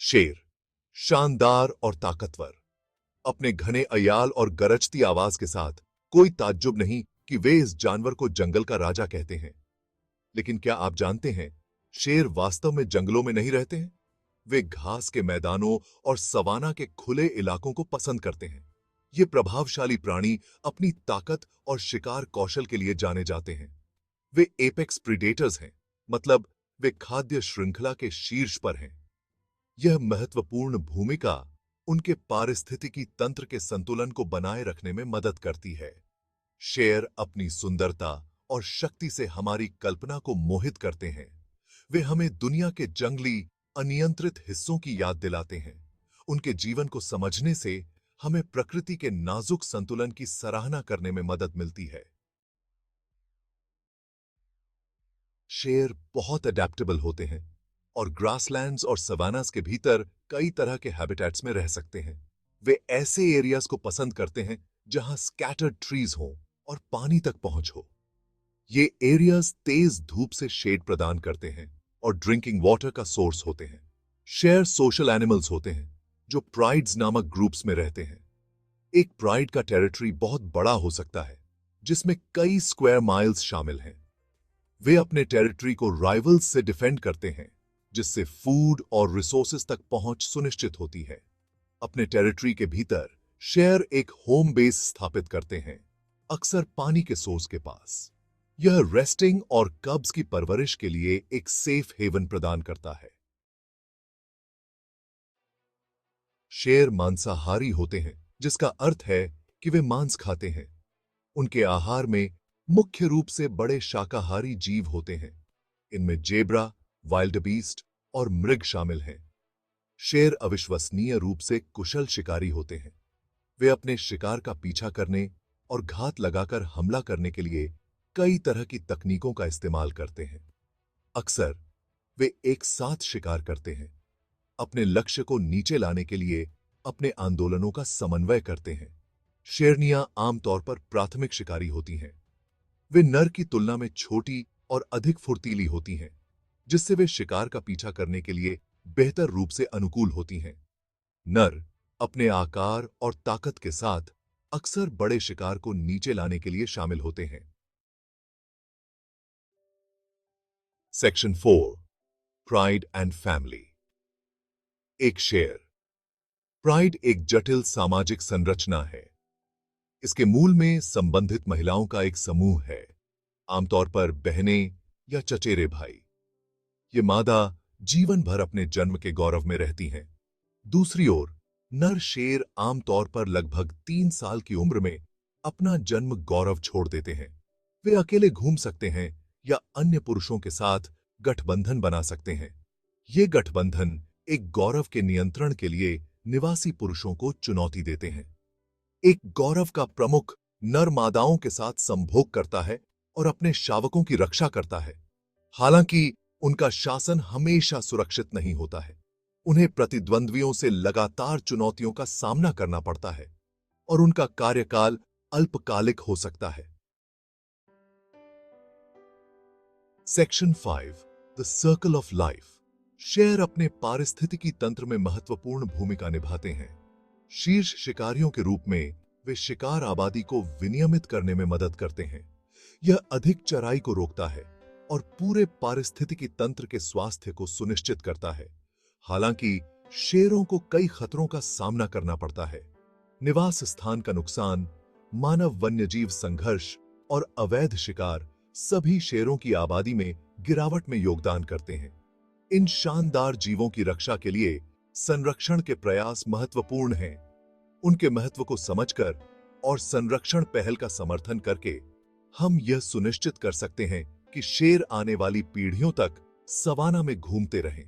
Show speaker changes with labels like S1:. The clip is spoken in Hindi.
S1: शेर शानदार और ताकतवर, अपने घने अयाल और गरजती आवाज के साथ कोई ताज्जुब नहीं कि वे इस जानवर को जंगल का राजा कहते हैं। लेकिन क्या आप जानते हैं, शेर वास्तव में जंगलों में नहीं रहते हैं। वे घास के मैदानों और सवाना के खुले इलाकों को पसंद करते हैं। ये प्रभावशाली प्राणी अपनी ताकत और शिकार कौशल के लिए जाने जाते हैं। वे एपेक्स प्रीडेटर्स हैं, मतलब वे खाद्य श्रृंखला के शीर्ष पर हैं। यह महत्वपूर्ण भूमिका उनके पारिस्थितिकी तंत्र के संतुलन को बनाए रखने में मदद करती है। शेर अपनी सुंदरता और शक्ति से हमारी कल्पना को मोहित करते हैं। वे हमें दुनिया के जंगली अनियंत्रित हिस्सों की याद दिलाते हैं। उनके जीवन को समझने से हमें प्रकृति के नाजुक संतुलन की सराहना करने में मदद मिलती है। शेर बहुत अडेप्टेबल होते हैं और ग्रासलैंड्स और सवानास के भीतर कई तरह के हैबिटेट्स में रह सकते हैं। वे ऐसे एरियाज को पसंद करते हैं जहां स्कैटर्ड ट्रीज हों और पानी तक पहुंच हो। ये एरियाज तेज धूप से शेड प्रदान करते हैं और ड्रिंकिंग वाटर का सोर्स होते हैं। शेर सोशल एनिमल्स होते हैं जो प्राइड्स नामक ग्रुप्स में रहते हैं। एक प्राइड का टेरिटरी बहुत बड़ा हो सकता है, जिसमें कई स्क्वायर माइल्स शामिल हैं। वे अपने टेरिटरी को राइवल्स से डिफेंड करते हैं, जिससे फूड और रिसोर्सेज तक पहुंच सुनिश्चित होती है। अपने टेरिटरी के भीतर शेर एक होम बेस स्थापित करते हैं, अक्सर पानी के सोर्स के पास। यह रेस्टिंग और कब्स की परवरिश के लिए एक सेफ हेवन प्रदान करता है। शेर मांसाहारी होते हैं, जिसका अर्थ है कि वे मांस खाते हैं। उनके आहार में मुख्य रूप से बड़े शाकाहारी जीव होते हैं। इनमें जेब्रा, वाइल्ड बीस्ट और मृग शामिल हैं। शेर अविश्वसनीय रूप से कुशल शिकारी होते हैं। वे अपने शिकार का पीछा करने और घात लगाकर हमला करने के लिए कई तरह की तकनीकों का इस्तेमाल करते हैं। अक्सर वे एक साथ शिकार करते हैं, अपने लक्ष्य को नीचे लाने के लिए अपने आंदोलनों का समन्वय करते हैं। शेरनियां आमतौर पर प्राथमिक शिकारी होती हैं। वे नर की तुलना में छोटी और अधिक फुर्तीली होती हैं, जिससे वे शिकार का पीछा करने के लिए बेहतर रूप से अनुकूल होती हैं। नर अपने आकार और ताकत के साथ अक्सर बड़े शिकार को नीचे लाने के लिए शामिल होते हैं। Section 4, pride and family. एक शेर। प्राइड एक जटिल सामाजिक संरचना है। इसके मूल में संबंधित महिलाओं का एक समूह है, आमतौर पर बहनें या चचेरे भाई। ये मादा जीवन भर अपने जन्म के गौरव में रहती हैं। दूसरी ओर नर शेर आमतौर पर लगभग 3 साल की उम्र में अपना जन्म गौरव छोड़ देते हैं। वे अकेले घूम सकते हैं या अन्य पुरुषों के साथ गठबंधन बना सकते हैं। ये गठबंधन एक गौरव के नियंत्रण के लिए निवासी पुरुषों को चुनौती देते हैं। एक गौरव का प्रमुख नर मादाओं के साथ संभोग करता है और अपने शावकों की रक्षा करता है। हालांकि उनका शासन हमेशा सुरक्षित नहीं होता है। उन्हें प्रतिद्वंद्वियों से लगातार चुनौतियों का सामना करना पड़ता है और उनका कार्यकाल अल्पकालिक हो सकता है। Section 5, the circle of life. शेर अपने पारिस्थितिकी तंत्र में महत्वपूर्ण भूमिका निभाते हैं। शीर्ष शिकारियों के रूप में वे शिकार आबादी को विनियमित करने में मदद करते हैं। यह अधिक चराई को रोकता है और पूरे पारिस्थितिकी तंत्र के स्वास्थ्य को सुनिश्चित करता है। हालांकि शेरों को कई खतरों का सामना करना पड़ता है। निवास स्थान का नुकसान, मानव वन्यजीव संघर्ष और अवैध शिकार सभी शेरों की आबादी में गिरावट में योगदान करते हैं। इन शानदार जीवों की रक्षा के लिए संरक्षण के प्रयास महत्वपूर्ण हैं। उनके महत्व को समझकर और संरक्षण पहल का समर्थन करके हम यह सुनिश्चित कर सकते हैं कि शेर आने वाली पीढ़ियों तक सवाना में घूमते रहें।